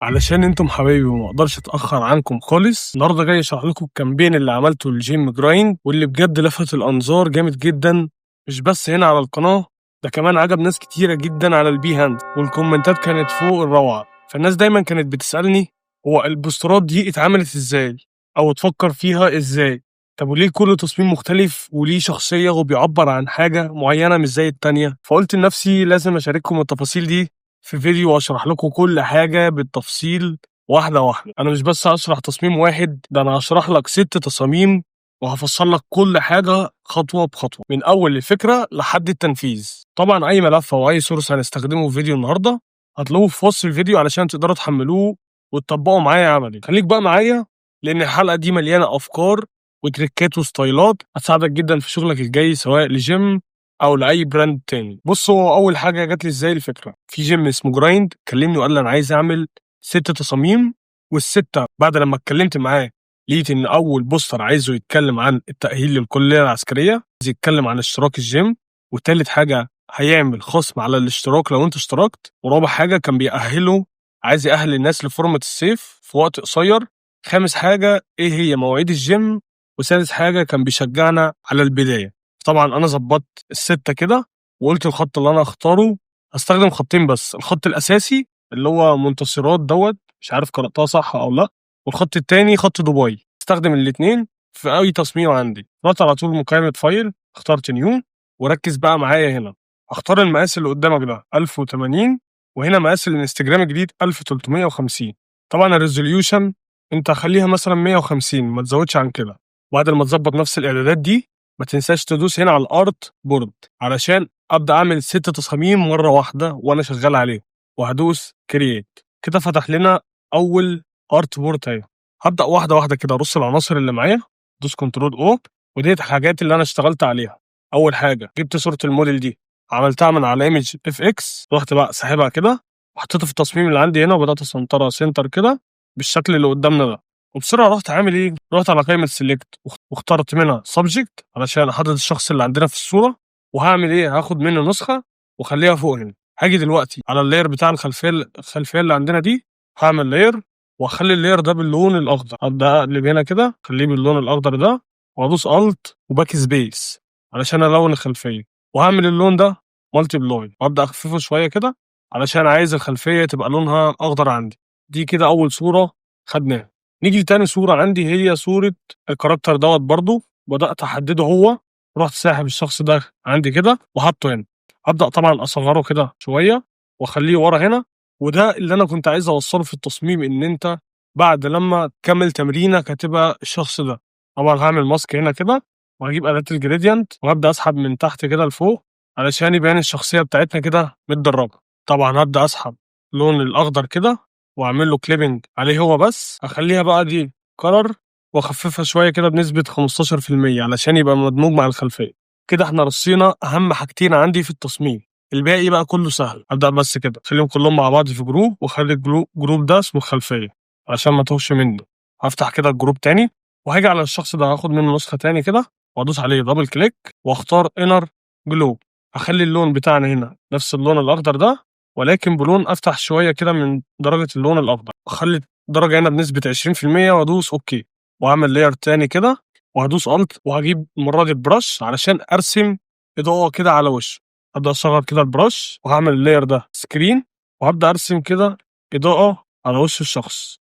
علشان انتم حبايبي وما اقدرش اتاخر عنكم خالص. النهارده جاي اشرح لكم الكامبين اللي عملته للجيم جرايند واللي بجد لفت الانظار جامد جدا، مش بس هنا على القناه، ده كمان عجب ناس كتيره جدا على البي هاند، والكومنتات كانت فوق الروعه. فالناس دايما كانت بتسالني هو البوسترات دي اتعملت ازاي او تفكر فيها ازاي؟ طب وليه كل تصميم مختلف وليه شخصيه وبيعبر عن حاجه معينه مش زي التانيه؟ فقلت لنفسي لازم اشارككم التفاصيل دي في فيديو واشرح لكم كل حاجة بالتفصيل واحدة واحدة. أنا مش بس هشرح تصميم واحد، ده أنا هشرح لك 6 تصاميم وهفصل لك كل حاجة خطوة بخطوة من أول الفكرة لحد التنفيذ. طبعا أي ملف أو أي سورس هنستخدمه في فيديو النهاردة هتلاقوه في وصف الفيديو علشان تقدروا تحملوه وتطبقوا معايا عملي. خليك بقى معايا لأن الحلقة دي مليانة أفكار وتريكات وستايلات هتساعدك جدا في شغلك الجاي سواء لجيم او لاي براند تاني. بص، هو اول حاجه جات لي ازاي الفكره، في جيم اسمه جرايند كلمني وقال لي انا عايز اعمل 6 تصاميم، والسته بعد لما اتكلمت معاه لقيت ان اول بوستر عايزه يتكلم عن التاهيل للكليه العسكريه، عايز يتكلم عن اشتراك الجيم، وتالت حاجه هيعمل خصم على الاشتراك لو انت اشتركت، ورابع حاجه كان بيأهله، عايز يأهل الناس لفورمة الصيف في وقت قصير، خامس حاجه ايه هي مواعيد الجيم، وسادس حاجه كان بيشجعنا على البدايه. طبعا انا ظبطت الستة كده وقلت الخط اللي انا اختاره هستخدم خطين بس، الخط الاساسي اللي هو منتصرات دوت، مش عارف قرأتها صح او لا، والخط التاني خط دبي. استخدم الاتنين في اي تصميم عندي. رحت على طول مكالمة فايل، اخترت نيو، وركز بقى معايا هنا. اختار المقاس اللي قدامك ده 1080، وهنا مقاس الانستجرام الجديد 1350. طبعا الريزوليوشن انت خليها مثلا 150، ما تزودش عن كده. بعد ما تظبط نفس الاعدادات دي ما تنساش تدوس هنا على الارت بورد علشان ابدا اعمل 6 تصاميم مره واحده وانا شغال عليه، وهدوس كرييت. كده فتح لنا اول ارت بورد اهي. هبدا واحده واحده كده ارص العناصر اللي معايا، دوس كنترول او، وديت الحاجات اللي انا اشتغلت عليها. اول حاجه جبت صوره الموديل دي عملتها من على ايمج اف اكس، رحت بقى ساحبها كده وحطيتها في التصميم اللي عندي هنا وبدات اسنطرها سنتر كده بالشكل اللي قدامنا ده. وبسرعه رحت عامل ايه، رحت على قائمه سيلكت واخترت منها سبجكت علشان احدد الشخص اللي عندنا في الصوره، وهعمل ايه، هاخد منه نسخه واخليها فوق هنا. هاجي دلوقتي على اللاير بتاع الخلفيه اللي عندنا دي، هعمل لاير واخلي اللاير ده باللون الاخضر، ابدا اقلب هنا كده اخليه باللون الاخضر ده، وادوس الت وباك سبيس علشان الون الخلفيه، وهعمل اللون ده مالتي بلاي وابدا اخففه شويه كده علشان عايز الخلفيه تبقى لونها اخضر عندي. دي كده اول صوره خدناها. نيجي لتاني صورة عندي، هي صورة الكاركتر دوت برضو، بدأت أحدده هو، رحت ساحب الشخص ده عندي كده وحطه هنا. أبدأ طبعا أصغره كده شوية وأخليه ورا هنا، وده اللي أنا كنت عايز أوصله في التصميم، إن أنت بعد لما تكمل تمرينك هتبقى الشخص ده. طبعا هعمل ماسك هنا كده وهجيب أداة الجريدينت وهبدأ أسحب من تحت كده لفوق علشان يبان الشخصية بتاعتنا كده متدرجة. طبعا هبدأ أسحب اللون الأخضر كده واعمل له كليبنج عليه هو بس، اخليها بقى دي كلر واخففها شويه كده بنسبه 15% علشان يبقى مدموج مع الخلفيه. كده احنا رصينا اهم حاجتين عندي في التصميم، الباقي بقى كله سهل. ابدا بس كده اخليهم كلهم مع بعض في جروب، واخلي الجروب ده اسمه خلفيه عشان ما توهش مني. هفتح كده الجروب تاني وهاجي على الشخص ده هاخد منه نسخه تاني كده وادوس عليه دبل كليك واختار انر جلو. اخلي اللون بتاعنا هنا نفس اللون الاخضر ده ولكن بلون افتح شويه كده من درجه اللون الاخضر، اخلي الدرجه هنا بنسبه 20% وادوس اوكي، واعمل لاير تاني كده وهدوس الت، وهجيب المره دي البرش علشان ارسم اضاءه كده على وشه. ابدا اصغر كده البرش وهعمل اللاير ده سكرين وهبدا ارسم كده اضاءه على وش الشخص.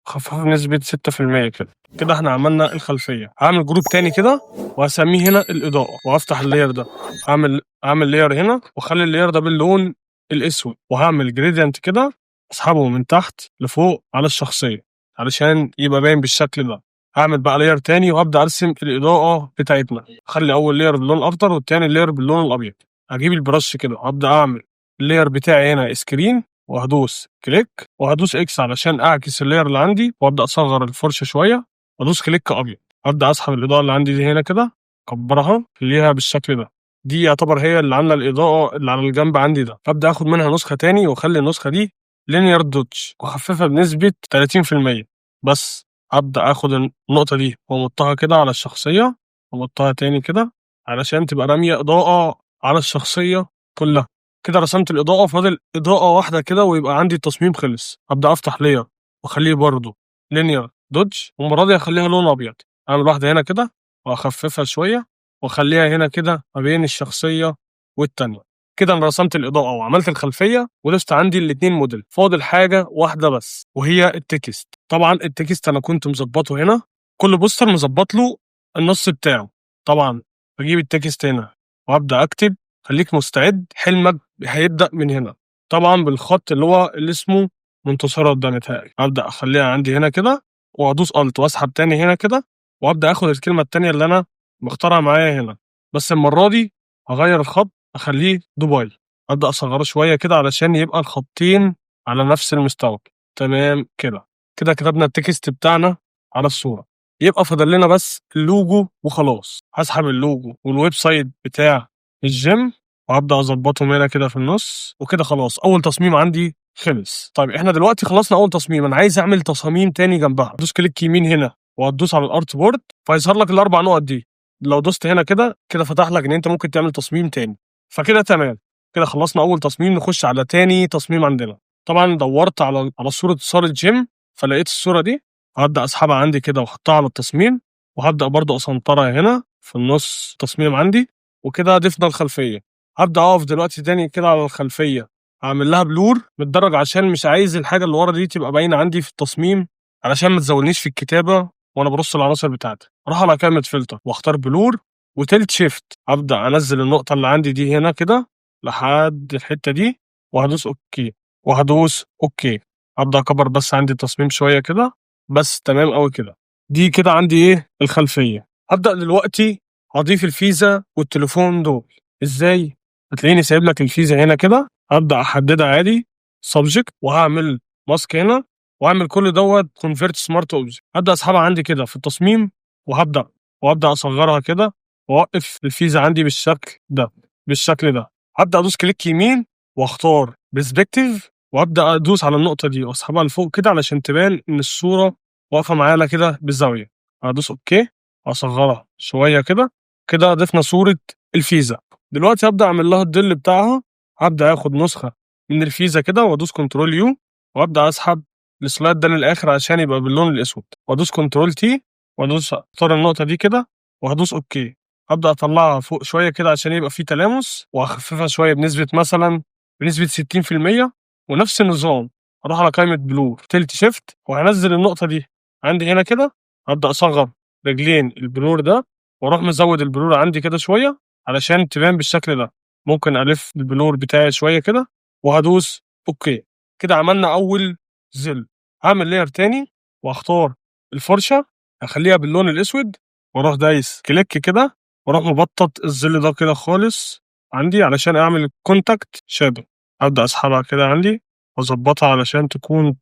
خففها بنسبة 6% كده. كده احنا عملنا الخلفية. هعمل جروب تاني كده وهسميه هنا الإضاءة، وهفتح اللاير ده أعمل لاير هنا وأخلي اللاير ده باللون الأسود، وهعمل جريدينت كده أسحبه من تحت لفوق على الشخصية علشان يبقى باين بالشكل ده. هعمل بقى لاير تاني وهبدأ أرسم الإضاءة بتاعتنا، أخلي أول لاير باللون الأخضر والتاني لاير باللون الأبيض. هجيب البرش كده وهبدأ أعمل اللاير بتاعي هنا سكرين وهدوس كليك وهدوس اكس علشان اعكس اللاير اللي عندي وابدا اصغر الفرشه شويه وادوس كليك ابيض. ابدا اسحب الاضاءه اللي عندي دي هنا كده اكبرها خليها بالشكل ده، دي يعتبر هي اللي عامله الاضاءه اللي على الجنب عندي ده. ابدا اخد منها نسخه تاني واخلي النسخه دي لينير دوتش واخففها بنسبه 30%. بس ابدا اخد النقطه دي وامطها كده على الشخصيه وامطها تاني كده علشان تبقى راميه اضاءه على الشخصيه كلها. كده رسمت الاضاءه، فاضل اضاءه واحده كده ويبقى عندي التصميم خلص. ابدا افتح لير واخليه برضه لينير دوج، والمره دي اخليها لون ابيض. اعمل واحده هنا كده واخففها شويه واخليها هنا كده ما بين الشخصيه والتانيه. كده انا رسمت الاضاءه وعملت الخلفيه ولست عندي الاتنين موديل. فاضل حاجه واحده بس وهي التكست. طبعا التكست انا كنت مظبطه هنا، كل بوستر مظبط له النص بتاعه. طبعا بجيب التكست هنا وابدا اكتب. خليك مستعد، حلمك هيبدا من هنا. طبعا بالخط اللي اسمه منتصرات ده متهيألي. ابدا اخليها عندي هنا كده وادوس الت واسحب تاني هنا كده، وابدا اخد الكلمه التانيه اللي انا مختارها معايا هنا. بس المره دي هغير الخط اخليه دبي. ابدا اصغره شويه كده علشان يبقى الخطين على نفس المستوى. تمام كده. كده كتبنا التكست بتاعنا على الصوره. يبقى فاضل لنا بس اللوجو وخلاص. هسحب اللوجو والويب سايت بتاع الجيم وهبدا اظبطهم هنا كده في النص، وكده خلاص اول تصميم عندي خلص. طيب احنا دلوقتي خلصنا اول تصميم، انا عايز اعمل تصاميم تاني جنبها. دوس كليك يمين هنا وهتدوس على الارت بورد فيظهر لك الاربع نقط دي. لو دوست هنا كده كده فتح لك ان انت ممكن تعمل تصميم تاني. فكده تمام. كده خلصنا اول تصميم، نخش على تاني تصميم عندنا. طبعا دورت على صورة جيم فلقيت الصورة دي. هبدأ اسحبها عندي كده واحطها على التصميم، وهبدأ برضو اسنطرها هنا في النص تصميم عندي. وكده ضفنا الخلفية. هبدأ اقف دلوقتي تاني كده على الخلفية، هعمل لها بلور متدرج عشان مش عايز الحاجة اللي ورا دي تبقى باينة عندي في التصميم، علشان ما تزولنيش في الكتابة وانا برص العناصر بتاعتي. اروح على كلمة فلتر واختار بلور وتلت شيفت. ابدأ انزل النقطة اللي عندي دي هنا كده لحد الحتة دي، وهدوس اوكي وهدوس اوكي. ابدأ اكبر بس عندي التصميم شوية كده. بس تمام قوي كده. دي كده عندي ايه الخلفية. هبدأ دلوقتي هضيف الفيزا والتليفون دول. ازاي؟ هتلاقيني سايب لك الفيزا هنا كده. هبدأ احددها عادي سبجكت، وهعمل ماسك هنا، واعمل كل دوت كونفيرت سمارت اوبجكت. هبدأ اسحبها عندي كده في التصميم، وابدأ اصغرها كده واوقف الفيزا عندي بالشكل ده. هبدأ ادوس كليك يمين واختار برسبكتيف، وابدأ ادوس على النقطة دي واسحبها لفوق كده علشان تبان ان الصورة واقفة معانا كده بالزاوية. هدوس اوكي اصغرها شوية كده. كده ضفنا صورة الفيزا. دلوقتي هبدأ اعمل لها الظل بتاعها. هبدأ اخد نسخة من الفيزا كده وادوس كنترول يو، وابدأ اسحب السلايد ده للاخر عشان يبقى باللون الاسود، وادوس كنترول تي وادوس اختار النقطة دي كده وهدوس اوكي. هبدأ اطلعها فوق شوية كده عشان يبقى فيه تلامس، واخففها شوية بنسبة 60%. ونفس النظام اروح على قائمة بلور تلت شيفت وهنزل النقطة دي عندي هنا كده. هبدأ اصغر رجلين البلور ده واروح مزود البلور عندي كده شوية علشان تبان بالشكل ده. ممكن الف البلور بتاعي شوية كده وهدوس اوكي. كده عملنا اول ظل. هعمل لاير تاني واختار الفرشة اخليها باللون الاسود، واروح دايس كليك كده واروح مبطط الظل ده كده خالص عندي علشان اعمل كونتاكت شادو. ابدا اسحبها كده عندي واظبطها علشان تكون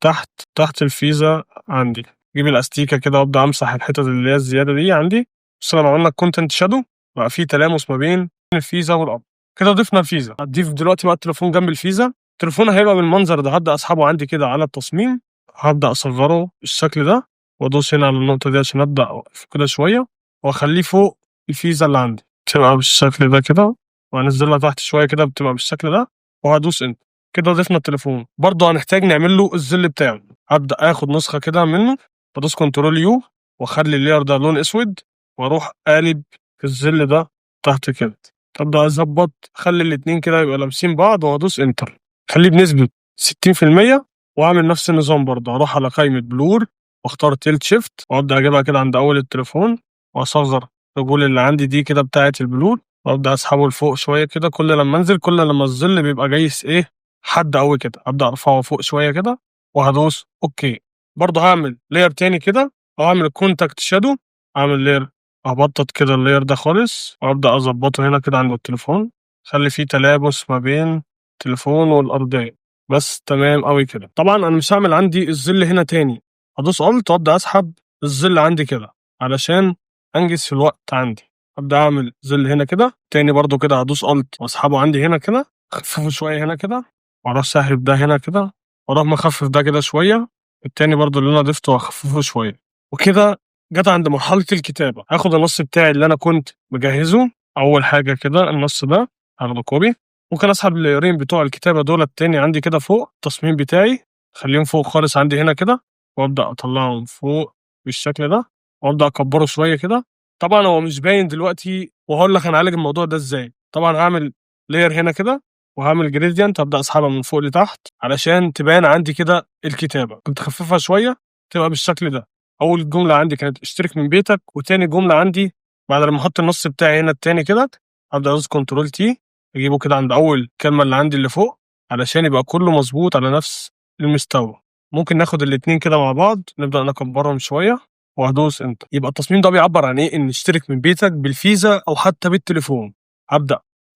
تحت الفيزا عندي. اجيب الاستيكه كده وابدا امسح الحتت اللي هي الزياده دي عندي. بس لما عملنا كونتنت شادو بقى في تلامس ما بين الفيزا والاب. كده ضفنا الفيزا. هضيف دلوقتي بقى التليفون جنب الفيزا. التليفون هيبقى بالمنظر ده. هبدا اسحبه عندي كده على التصميم. هبدا اصغره بالشكل ده وادوس هنا على النقطه دي عشان ابدا اوقف كده شويه، واخليه فوق الفيزا اللي عندي تبقى بالشكل ده كده، وهنزلها تحت شويه كده بتبقى بالشكل ده، وهدوس انت. كده ضفنا التليفون. برضه هنحتاج نعمل له الظل بتاعه. هبدا اخد نسخه كده منه، بدوس كنترول يو واخلي اللاير ده لون اسود، واروح قالب في الظل ده تحت كده. ابدا اظبط اخلي الاتنين كده يبقى لامسين بعض وادوس انتر. خليه بنسبه 60%. واعمل نفس النظام برضه. اروح على قائمه بلور واختار تيلت شيفت وابدا اجيبها كده عند اول التليفون، واصغر الرجول اللي عندي دي كده بتاعه البلور، وابدا اسحبه لفوق شويه كده. كل لما انزل كل لما الظل بيبقى جايس ايه حد قوي كده. ابدا ارفعه فوق شويه كده وهدوس اوكي. برضه هعمل لاير تاني كده او هعمل كونتاكت شادو. هعمل لاير هبطط كده اللاير ده خالص وابدا اظبطه هنا كده عند التليفون، خلي فيه تلابس ما بين التليفون والارضيه. بس تمام قوي كده. طبعا انا مش هعمل عندي الظل هنا تاني. هدوس الت وابدا اسحب الظل عندي كده علشان انجز في الوقت عندي. ابدا اعمل ظل هنا كده تاني برضو كده. هدوس الت واسحبه عندي هنا كده، اخففه شويه هنا كده، واروح ساحب ده هنا كده، واروح مخفف ده كده شويه. التاني برضو اللي انا ضفته واخففه شويه. وكده جت عند مرحله الكتابه. هاخد النص بتاعي اللي انا كنت مجهزه. اول حاجه كده النص ده هاخده كوبي. ممكن اسحب اللايرين بتوع الكتابه دول التاني عندي كده فوق التصميم بتاعي، اخليهم فوق خالص عندي هنا كده، وابدا اطلعهم فوق بالشكل ده، وابدا اكبره شويه كده. طبعا هو مش باين دلوقتي، وهقول لك هنعالج الموضوع ده ازاي. طبعا هعمل لاير هنا كده، وهعمل جريدينت ابدا اسحبها من فوق لتحت علشان تبان عندي كده الكتابه. كنت اخففها شويه تبقى بالشكل ده. اول جمله عندي كانت اشترك من بيتك، وتاني جمله عندي بعد لما احط النص بتاعي هنا التاني كده ابدا ادوس كنترول تي، اجيبه كده عند اول كلمه اللي عندي اللي فوق علشان يبقى كله مظبوط على نفس المستوى. ممكن ناخد الاتنين كده مع بعض نبدا نكبرهم شويه، وهدوس انت. يبقى التصميم ده بيعبر عن ايه؟ ان اشترك من بيتك بالفيزا او حتى بالتليفون.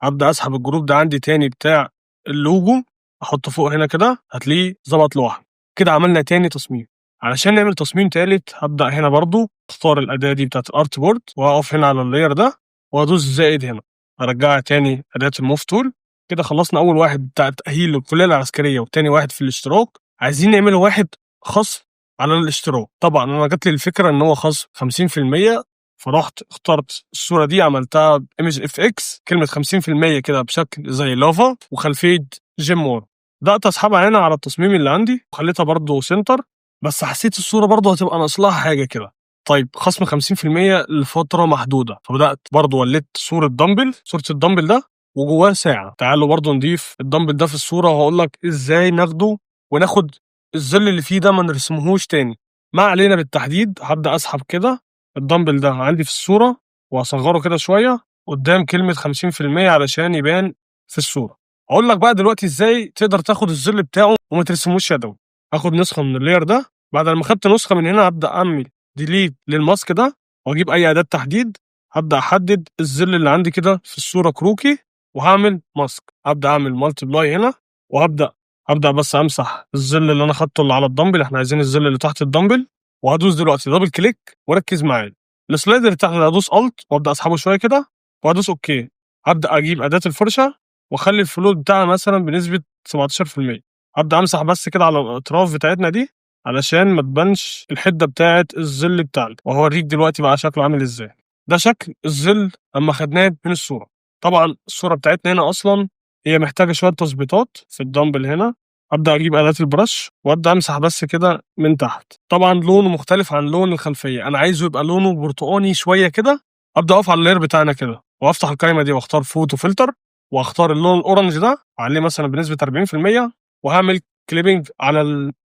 هبدا اسحب الجروب ده عندي تاني بتاع اللوجو، احطه فوق هنا كده هتلاقيه ظبط لوحده. كده عملنا تاني تصميم. علشان نعمل تصميم تالت هبدا هنا برضو اختار الاداه دي بتاعت الارت بورد، واقف هنا على اللاير ده وادوس زائد هنا، ارجعها تاني اداه الموف تول. كده خلصنا اول واحد بتاع التاهيل للكليه العسكريه، وتاني واحد في الاشتراك. عايزين نعمل واحد خاص على الاشتراك. طبعا انا جات لي الفكره ان هو خاص 50%، فرحت اخترت الصوره دي عملتها ايمج اف اكس كلمه 50% كده بشكل زي لافا وخلفيه جيم وور. بدات اسحبها هنا على التصميم اللي عندي وخليتها برضو سنتر، بس حسيت الصوره برضو هتبقى ناقص لها حاجه كده. طيب خصم 50% لفتره محدوده، فبدات برضو وليت صوره دمبل، صوره الدمبل ده وجواه ساعه. تعالوا برضو نضيف الدمبل ده في الصوره، وهقول لك ازاي ناخده وناخد الظل اللي فيه ده ما نرسمهوش تاني. ما علينا بالتحديد. هبدا اسحب كده الدمبل ده عندي في الصوره واصغره كده شويه قدام كلمه 50% علشان يبان في الصوره. اقول لك بقى دلوقتي ازاي تقدر تاخد الظل بتاعه وما ترسموش يدوي. هاخد نسخه من اللاير ده، بعد لما خدت نسخه من هنا هبدا اعمل ديليت للماسك ده، واجيب اي اداه تحديد. هبدا احدد الظل اللي عندي كده في الصوره كروكي، وهعمل ماسك. هبدا اعمل مالتي بلاي هنا، وهبدا بس امسح الظل اللي انا خدته اللي على الدمبل. احنا عايزين الظل اللي تحت الدمبل. وهدوس دلوقتي دبل كليك وركز معايا. السلايدر اللي تحت هدوس الت وابدا اسحبه شويه كده وهدوس اوكي. هبدا اجيب اداه الفرشه واخلي الفلوت بتاعها مثلا بنسبه 17%. هبدا امسح بس كده على الاطراف بتاعتنا دي علشان ما تبانش الحده بتاعه الظل بتاعنا، وهوريك دلوقتي بقى شكله عامل ازاي. ده شكل الظل اما خدناه من الصوره. طبعا الصوره بتاعتنا هنا اصلا هي محتاجه شويه تظبيطات في الدمبل هنا. ابدا اجيب اداه البرش وابدا امسح بس كده من تحت. طبعا لونه مختلف عن لون الخلفيه، انا عايزه يبقى لونه برتقاني شويه كده. ابدا اقف على اللاير بتاعنا كده وافتح القائمه دي واختار فوتو فلتر، واختار اللون الاورنج ده عليه مثلا بنسبه 40%، وهعمل كليبنج على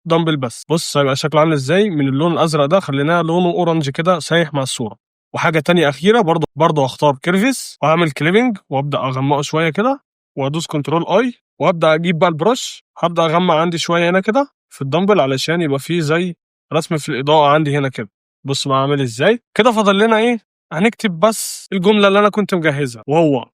الدمبل بس. بص هيبقى شكله عامل ازاي. من اللون الازرق ده خليناه لونه اورنج كده سايح مع الصوره. وحاجه تانية اخيره برضو هختار كيرفيس وهعمل كليبنج وابدا اغمقه شويه كده، وادوس كنترول اي، وابدا اجيب بقى البرش. هبدا اغمق عندي شويه هنا كده في الدمبل علشان يبقى فيه زي رسم في الاضاءه عندي هنا كده. بص بقى عامل ازاي. كده فاضل لنا ايه؟ هنكتب بس الجمله اللي انا كنت مجهزها، وهو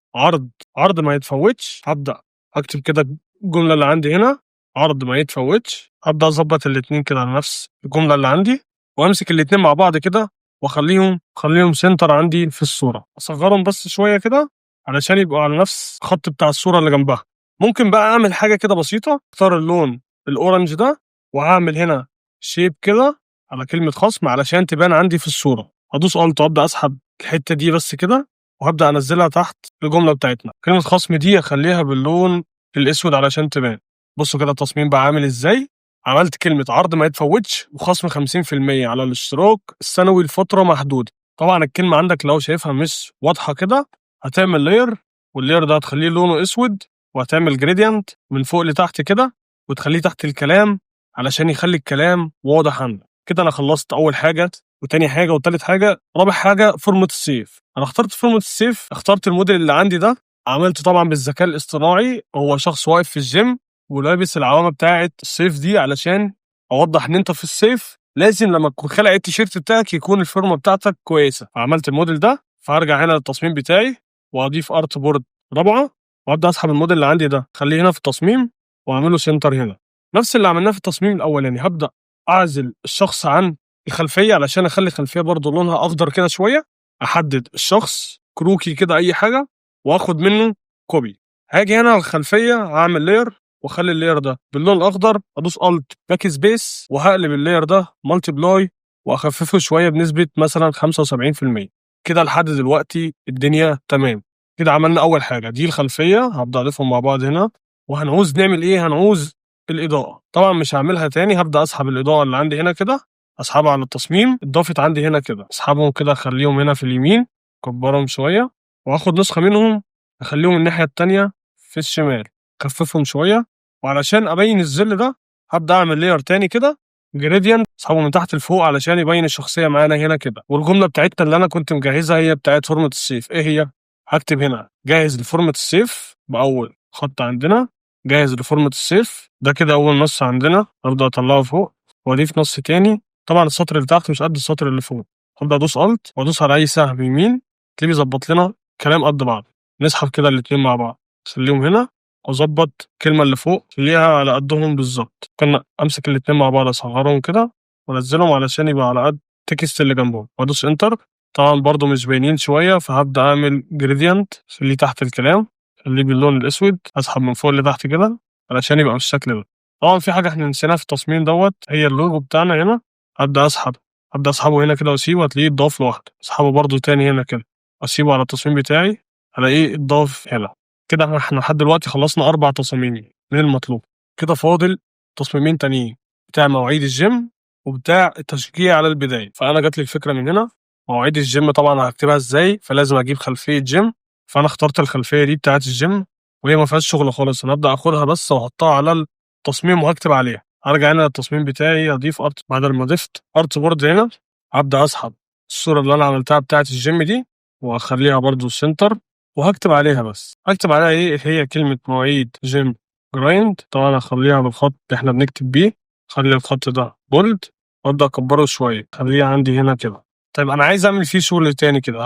عرض ما يتفوتش. هبدا اكتب كده الجمله اللي عندي هنا، عرض ما يتفوتش. هبدا اظبط الاتنين كده على نفس الجمله اللي عندي، وامسك الاتنين مع بعض كده واخليهم سنتر عندي في الصوره. اصغرهم بس شويه كده علشان يبقوا على نفس الخط بتاع الصوره اللي جنبها. ممكن بقى اعمل حاجه كده بسيطه، اختار اللون الاورنج ده وهعمل هنا شيب كده على كلمه خصم علشان تبان عندي في الصوره. ادوس الت وابدا اسحب الحته دي بس كده، وهبدا انزلها تحت الجمله بتاعتنا. كلمه خصم دي اخليها باللون الاسود علشان تبان. بصوا كده التصميم بقى عامل ازاي. عملت كلمه عرض ما يتفوتش وخصم 50% على الاشتراك السنوي لفتره محدوده. طبعا الكلمه عندك لو شايفها مش واضحه كده هتعمل لاير، واللاير ده هتخليه لونه اسود، وهتعمل جريدينت من فوق لتحت كده وتخليه تحت الكلام علشان يخلي الكلام واضح عندك. كده انا خلصت اول حاجه وتاني حاجه وتالت حاجه. رابع حاجه فورمه السيف. انا اخترت فورمه السيف، اخترت الموديل اللي عندي ده، عملته طبعا بالذكاء الاصطناعي. هو شخص واقف في الجيم ولابس العوامه بتاعه السيف دي علشان اوضح ان انت في السيف لازم لما تكون خلع التيشيرت بتاعك يكون الفورمه بتاعتك كويسه. فعملت الموديل ده. فهرجع هنا للتصميم بتاعي واضيف ارت بورد رابعه، وابدا اسحب الموديل اللي عندي ده اخليه هنا في التصميم واعمله سنتر هنا. نفس اللي عملناه في التصميم الاولاني. هبدا اعزل الشخص عن الخلفيه علشان اخلي الخلفيه برضو لونها اخضر كده شويه. احدد الشخص كروكي كده اي حاجه واخد منه كوبي. هاجي هنا على الخلفيه هعمل لاير واخلي اللاير ده باللون الاخضر. ادوس الت باك سبيس وهقلب اللاير ده مالتي بلاي واخففه شويه بنسبه مثلا 75%. كده لحد دلوقتي الدنيا تمام. كده عملنا اول حاجه، دي الخلفيه هبدا اضيفهم مع بعض هنا. وهنعوز نعمل ايه؟ هنعوز الاضاءه. طبعا مش هعملها تاني، هبدا اسحب الاضاءه اللي عندي هنا كده، اسحبها على التصميم. اتضافت عندي هنا كده، اسحبهم كده اخليهم هنا في اليمين، اكبرهم شويه، واخد نسخه منهم اخليهم الناحيه التانيه في الشمال، اخففهم شويه. وعلشان ابين الظل ده هبدا اعمل لاير تاني كده، جريدينت، اسحبه من تحت لفوق علشان يبين الشخصيه معانا هنا كده. والجمله بتاعتنا اللي انا كنت مجهزها هي بتاعت فورمه الصيف، ايه هي؟ هكتب هنا جاهز لفورمة الصيف بأول خط عندنا، جاهز لفورمة الصيف. ده كده أول نص عندنا، أبدأ أطلعه فوق وأضيف نص تاني. طبعا السطر اللي تحت مش قد السطر اللي فوق، أبدأ أدوس ألت وأدوس على أي سهم يمين، تلاقيه بيظبط لنا كلام قد بعض. نسحب كده الاتنين مع بعض، خليهم هنا، وأظبط الكلمة اللي فوق خليها على قدهم بالظبط. كنا أمسك الاتنين مع بعض أصغرهم كده وأنزلهم علشان يبقى على قد التكست اللي جنبهم، وأدوس إنتر. طبعا برضو مش باينين شوية، فهبدأ أعمل جريدينت خليه تحت الكلام، خليه باللون الأسود، أسحب من فوق لتحت كده علشان يبقى بالشكل ده. طبعا في حاجة احنا نسيناها في التصميم دوت، هي اللوجو بتاعنا هنا. أبدأ أسحبه هنا كده وأسيبه، هتلاقيه اتضاف لوحده. أسحبه برضو تاني هنا كده، أسيبه على التصميم بتاعي، ألاقيه اتضاف هنا. كده احنا لحد دلوقتي خلصنا 4 تصاميم من المطلوب. كده فاضل تصميمين تانيين، بتاع مواعيد الجيم وبتاع التشجيع على البداية. فأنا جاتلي الفكرة من هنا، مواعيد الجيم طبعا هكتبها ازاي، فلازم اجيب خلفيه جيم. فانا اخترت الخلفيه دي بتاعت الجيم، وهي ما فيهاش شغل خالص. انا ابدا اخدها بس واحطها على التصميم وهكتب عليها. هرجع هنا للتصميم بتاعي، اضيف ارت. بعد ما ضفت ارت بورد هنا، هبدا اسحب الصوره اللي انا عملتها بتاعت الجيم دي واخليها برضو سنتر، وهكتب عليها بس. هكتب عليها ايه؟ هي كلمه مواعيد جيم جرايند. طبعا هخليها بالخط اللي احنا بنكتب بيه، خلي الخط ده بولد، وابدا اكبره شويه، خليه عندي هنا كده. طيب انا عايز اعمل فيه شغل تاني كده،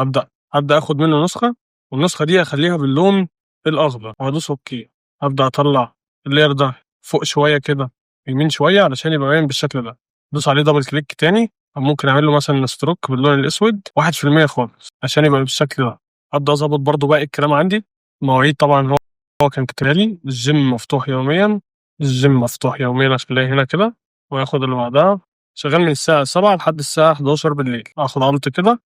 هبدا اخد منه نسخه، والنسخه دي اخليها باللون الاخضر وادوس اوكي. هبدا اطلع اللاير ده فوق شويه كده، يمين شويه، علشان يبقى باين بالشكل ده. دوس عليه دبل كليك تاني، او ممكن اعمل له مثلا ستروك باللون الاسود 1% خالص عشان يبقى بالشكل ده. ابدا اظبط برضو باقي الكلام عندي. المواعيد طبعا هو كان كاتبها لي، الجيم مفتوح يوميا، الجيم مفتوح يوميا، اخليها هنا كده. واخد اللي بعدها، شغال من الساعة 7 لحد الساعة 11 بالليل. اخد الت كده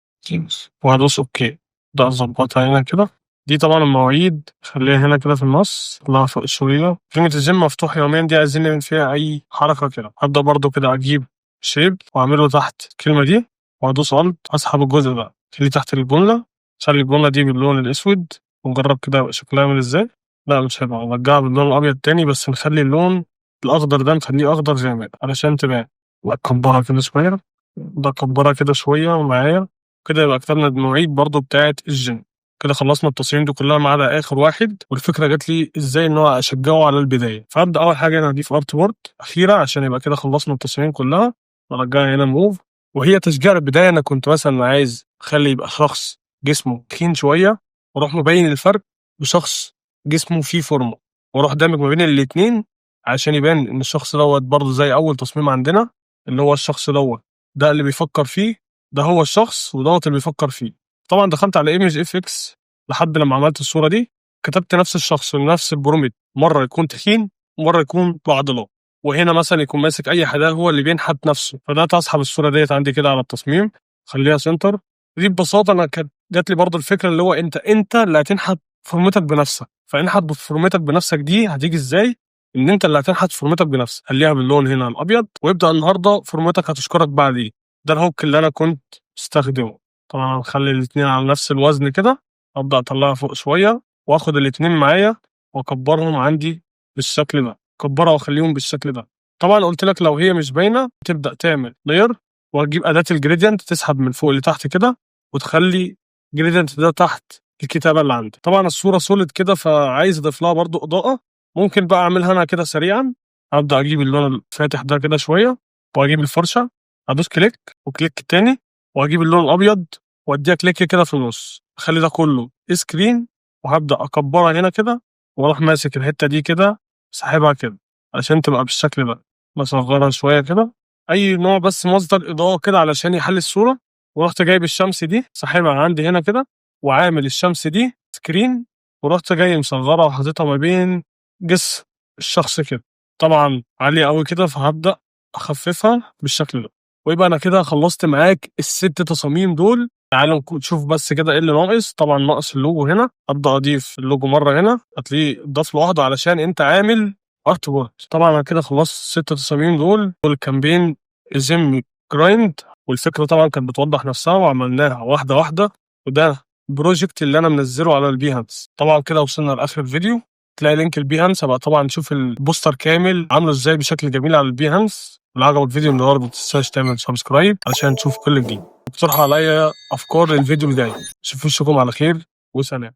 وهدوس اوكي. ده اظبطها هنا كده. دي طبعا المواعيد خليها هنا كده في النص، الله فوق شوية. كلمة الجيم مفتوح يوميا دي عايزين نعمل فيها أي حركة كده. هبدأ برضو كده أجيب شيب وأعمله تحت الكلمة دي، وأدوس ألت، أسحب الجزء ده خليه تحت الجملة، خلي الجملة دي باللون الأسود، ونجرب كده يبقى شكلها عامل إزاي. لا مش هيبقى، نرجعها باللون الأبيض تاني، بس نخلي اللون الأخضر ده نخليه أخضر غامق علشان تبان. وأكبرها كده شوية، ده أكبرها كده شوية معايا كده. يبقى كتبنا المواعيد برضو بتاعت الجيم. كده خلصنا التصميم دي كلها ما عدا اخر واحد، والفكره جات لي ازاي ان هو اشجعه على البدايه. فابدا اول حاجه انا اضيف ارت بورد اخيره عشان يبقى كده خلصنا التصميم كلها. ارجعها هنا موف، وهي تشجيع البدايه. انا كنت مثلا عايز اخلي يبقى شخص جسمه تخين شويه، واروح مبين الفرق بشخص جسمه فيه فورمه، واروح دامج ما بين الاثنين عشان يبان ان الشخص دوت برضه زي اول تصميم عندنا، اللي هو الشخص دوت ده اللي بيفكر فيه، ده هو الشخص ودوت اللي بيفكر فيه. طبعا دخلت على ايمج اف اكس لحد لما عملت الصوره دي، كتبت نفس الشخص ونفس البرومت، مره يكون تخين ومره يكون بعضلات، وهنا مثلا يكون ماسك اي حاجه هو اللي بينحت نفسه. فبدات اسحب الصوره ديت عندي كده على التصميم، خليها سنتر. دي ببساطه انا كانت جات لي برضو الفكره اللي هو انت اللي هتنحت فورمتك بنفسك. فانحت فورمتك بنفسك دي هتيجي ازاي؟ ان انت اللي هتنحت فورمتك بنفسك، خليها باللون هنا الابيض، ويبدا النهارده فورمتك هتشكرك بعدين. ده الهوك اللي انا كنت استخدمه. طبعا هنخلي الاتنين على نفس الوزن كده، ابدا اطلعها فوق شويه، واخد الاتنين معايا واكبرهم عندي بالشكل ده، اكبرها واخليهم بالشكل ده. طبعا قلت لك لو هي مش باينه تبدا تعمل لاير، وتجيب اداه الجريدينت تسحب من فوق لتحت كده، وتخلي الجريدينت ده تحت الكتابه اللي عندي. طبعا الصوره سوليد كده، فعايز اضيف لها برضو اضاءه. ممكن بقى اعملها انا كده سريعا. ابدا اجيب اللون الفاتح ده كده شويه، واجيب الفرشه، ادوس كليك وكليك تاني، واجيب اللون الابيض واديها كليك كده في النص، اخلي ده كله سكرين، وهبدا اكبرها هنا كده، واروح ماسك الحته دي كده ساحبها كده علشان تبقى بالشكل ده. بصغرها شويه كده، اي نوع بس مصدر اضاءه كده علشان يحل الصوره. ورحت جايب الشمس دي ساحبها عندي هنا كده، وعامل الشمس دي سكرين، ورحت جاي مصغرها وحاططها ما بين جسم الشخص كده. طبعا عالية قوي كده، فهبدا اخففها بالشكل ده. ويبقى انا كده خلصت معاك الست تصاميم دول تعالوا نشوف بس كده ايه اللي ناقص. طبعا ناقص اللوجو هنا، ابدا اضيف اللوجو مره هنا، هتلاقيه ضاف لوحده علشان انت عامل ارت بورد. طبعا انا كده خلصت 6 تصاميم دول الكامبين جيم جرايند، والفكره طبعا كانت بتوضح نفسها وعملناها واحده واحده. وده البروجكت اللي انا منزله على البيهانس. طبعا كده وصلنا لاخر الفيديو، تلاقي لينك البيهانس. هبقى طبعا نشوف البوستر كامل عامله ازاي بشكل جميل على البيهانس. لو عجبك الفيديو النهارده ما تنساش تعمل سبسكرايب علشان تشوف كل جديد. اقترحوا عليا افكار للفيديو الجاي. اشوفكم على خير وسلام.